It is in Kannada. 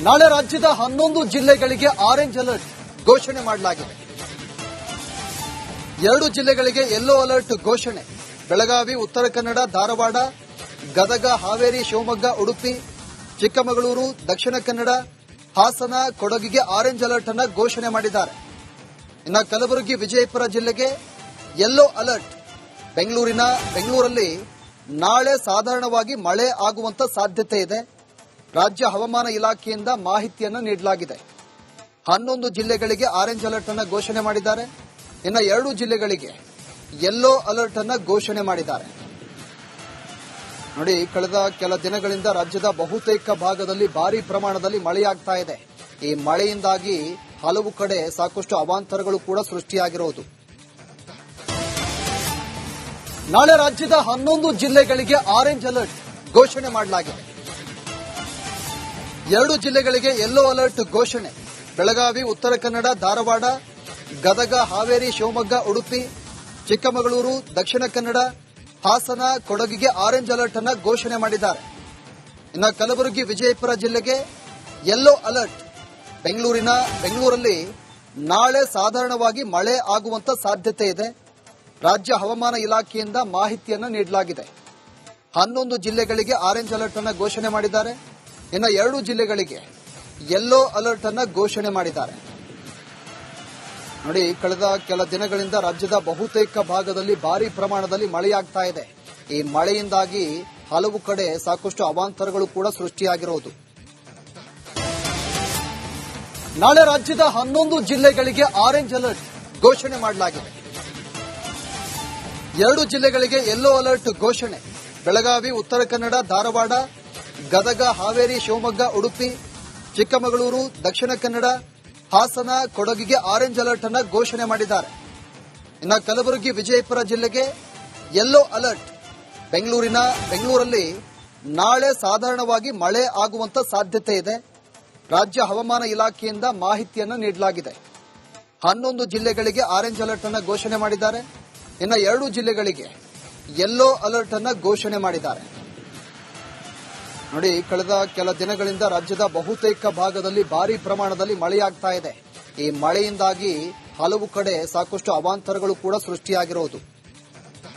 ನಾಳೆ ರಾಜ್ಯದ 11 ಜಿಲ್ಲೆಗಳಿಗೆ ಆರೆಂಜ್ ಅಲರ್ಟ್ ಘೋಷಣೆ ಮಾಡಲಾಗಿದೆ. 2 ಜಿಲ್ಲೆಗಳಿಗೆ ಯೆಲ್ಲೋ ಅಲರ್ಟ್ ಘೋಷಣೆ. ಬೆಳಗಾವಿ, ಉತ್ತರ ಕನ್ನಡ, ಧಾರವಾಡ, ಗದಗ, ಹಾವೇರಿ, ಶಿವಮೊಗ್ಗ, ಉಡುಪಿ, ಚಿಕ್ಕಮಗಳೂರು, ದಕ್ಷಿಣ ಕನ್ನಡ, ಹಾಸನ, ಕೊಡಗಿಗೆ ಆರೆಂಜ್ ಅಲರ್ಟ್ ಅನ್ನು ಘೋಷಣೆ ಮಾಡಿದ್ದಾರೆ. ಇನ್ನು ಕಲಬುರಗಿ, ವಿಜಯಪುರ ಜಿಲ್ಲೆಗೆ ಯೆಲ್ಲೋ ಅಲರ್ಟ್. ಬೆಂಗಳೂರಲ್ಲಿ ನಾಳೆ ಸಾಧಾರಣವಾಗಿ ಮಳೆ ಆಗುವಂತ ಸಾಧ್ಯತೆ ಇದೆ. ರಾಜ್ಯ ಹವಾಮಾನ ಇಲಾಖೆಯಿಂದ ಮಾಹಿತಿಯನ್ನು ನೀಡಲಾಗಿದೆ. 11 ಜಿಲ್ಲೆಗಳಿಗೆ ಆರೆಂಜ್ ಅಲರ್ಟ್ ಅನ್ನು ಘೋಷಣೆ ಮಾಡಿದ್ದಾರೆ. ಇನ್ನು 2 ಜಿಲ್ಲೆಗಳಿಗೆ ಯೆಲ್ಲೋ ಅಲರ್ಟ್ ಅನ್ನು ಘೋಷಣೆ ಮಾಡಿದ್ದಾರೆ. ನೋಡಿ, ಕಳೆದ ಕೆಲ ದಿನಗಳಿಂದ ರಾಜ್ಯದ ಬಹುತೇಕ ಭಾಗದಲ್ಲಿ ಭಾರೀ ಪ್ರಮಾಣದಲ್ಲಿ ಮಳೆಯಾಗ್ತಾ ಇದೆ. ಈ ಮಳೆಯಿಂದಾಗಿ ಹಲವು ಕಡೆ ಸಾಕಷ್ಟು ಅವಾಂತರಗಳು ಕೂಡ ಸೃಷ್ಟಿಯಾಗಿರುವುದು. ನಾಳೆ ರಾಜ್ಯದ 11 ಜಿಲ್ಲೆಗಳಿಗೆ ಆರೆಂಜ್ ಅಲರ್ಟ್ ಘೋಷಣೆ ಮಾಡಲಾಗಿದೆ. 2 ಜಿಲ್ಲೆಗಳಿಗೆ ಯೆಲ್ಲೋ ಅಲರ್ಟ್ ಘೋಷಣೆ. ಬೆಳಗಾವಿ, ಉತ್ತರ ಕನ್ನಡ, ಧಾರವಾಡ, ಗದಗ, ಹಾವೇರಿ, ಶಿವಮೊಗ್ಗ, ಉಡುಪಿ, ಚಿಕ್ಕಮಗಳೂರು, ದಕ್ಷಿಣ ಕನ್ನಡ, ಹಾಸನ, ಕೊಡಗಿಗೆ ಆರೆಂಜ್ ಅಲರ್ಟ್ ಅನ್ನು ಘೋಷಣೆ ಮಾಡಿದ್ದಾರೆ. ಇನ್ನು ಕಲಬುರಗಿ, ವಿಜಯಪುರ ಜಿಲ್ಲೆಗೆ ಯೆಲ್ಲೋ ಅಲರ್ಟ್. ಬೆಂಗಳೂರಲ್ಲಿ ನಾಳೆ ಸಾಧಾರಣವಾಗಿ ಮಳೆ ಆಗುವಂತ ಸಾಧ್ಯತೆ ಇದೆ. ರಾಜ್ಯ ಹವಾಮಾನ ಇಲಾಖೆಯಿಂದ ಮಾಹಿತಿಯನ್ನು ನೀಡಲಾಗಿದೆ. 11 ಜಿಲ್ಲೆಗಳಿಗೆ ಆರೆಂಜ್ ಅಲರ್ಟ್ ಅನ್ನು ಘೋಷಣೆ ಮಾಡಿದ್ದಾರೆ. ಇನ್ನು 2 ಜಿಲ್ಲೆಗಳಿಗೆ ಯೆಲ್ಲೋ ಅಲರ್ಟ್ ಅನ್ನು ಘೋಷಣೆ ಮಾಡಿದ್ದಾರೆ. ನೋಡಿ, ಕಳೆದ ಕೆಲ ದಿನಗಳಿಂದ ರಾಜ್ಯದ ಬಹುತೇಕ ಭಾಗದಲ್ಲಿ ಭಾರೀ ಪ್ರಮಾಣದಲ್ಲಿ ಮಳೆಯಾಗ್ತಾ ಇದೆ. ಈ ಮಳೆಯಿಂದಾಗಿ ಹಲವು ಕಡೆ ಸಾಕಷ್ಟು ಅವಾಂತರಗಳು ಕೂಡ ಸೃಷ್ಟಿಯಾಗಿರುವುದು. ನಾಳೆ ರಾಜ್ಯದ 11 ಜಿಲ್ಲೆಗಳಿಗೆ ಆರೆಂಜ್ ಅಲರ್ಟ್ ಘೋಷಣೆ ಮಾಡಲಾಗಿದೆ. 2 ಜಿಲ್ಲೆಗಳಿಗೆ ಯೆಲ್ಲೋ ಅಲರ್ಟ್ ಘೋಷಣೆ. ಬೆಳಗಾವಿ, ಉತ್ತರ ಕನ್ನಡ, ಧಾರವಾಡ, ಗದಗ, ಹಾವೇರಿ, ಶಿವಮೊಗ್ಗ, ಉಡುಪಿ, ಚಿಕ್ಕಮಗಳೂರು, ದಕ್ಷಿಣ ಕನ್ನಡ, ಹಾಸನ, ಕೊಡಗಿಗೆ ಆರೆಂಜ್ ಅಲರ್ಟ್ ಅನ್ನು ಘೋಷಣೆ ಮಾಡಿದ್ದಾರೆ. ಇನ್ನು ಕಲಬುರಗಿ, ವಿಜಯಪುರ ಜಿಲ್ಲೆಗೆ ಯೆಲ್ಲೋ ಅಲರ್ಟ್. ಬೆಂಗಳೂರಲ್ಲಿ ನಾಳೆ ಸಾಧಾರಣವಾಗಿ ಮಳೆ ಆಗುವಂತ ಸಾಧ್ಯತೆ ಇದೆ. ರಾಜ್ಯ ಹವಾಮಾನ ಇಲಾಖೆಯಿಂದ ಮಾಹಿತಿಯನ್ನು ನೀಡಲಾಗಿದೆ. 11 ಜಿಲ್ಲೆಗಳಿಗೆ ಆರೆಂಜ್ ಅಲರ್ಟ್ ಅನ್ನು ಘೋಷಣೆ ಮಾಡಿದ್ದಾರೆ. ಇನ್ನು 2 ಜಿಲ್ಲೆಗಳಿಗೆ ಯೆಲ್ಲೋ ಅಲರ್ಟ್ ಅನ್ನು ಘೋಷಣೆ ಮಾಡಿದ್ದಾರೆ. ನೋಡಿ, ಕಳೆದ ಕೆಲ ದಿನಗಳಿಂದ ರಾಜ್ಯದ ಬಹುತೇಕ ಭಾಗದಲ್ಲಿ ಭಾರೀ ಪ್ರಮಾಣದಲ್ಲಿ ಮಳೆಯಾಗ್ತಾ ಇದೆ. ಈ ಮಳೆಯಿಂದಾಗಿ ಹಲವು ಕಡೆ ಸಾಕಷ್ಟು ಅವಾಂತರಗಳು ಕೂಡ ಸೃಷ್ಟಿಯಾಗಿರುವುದು.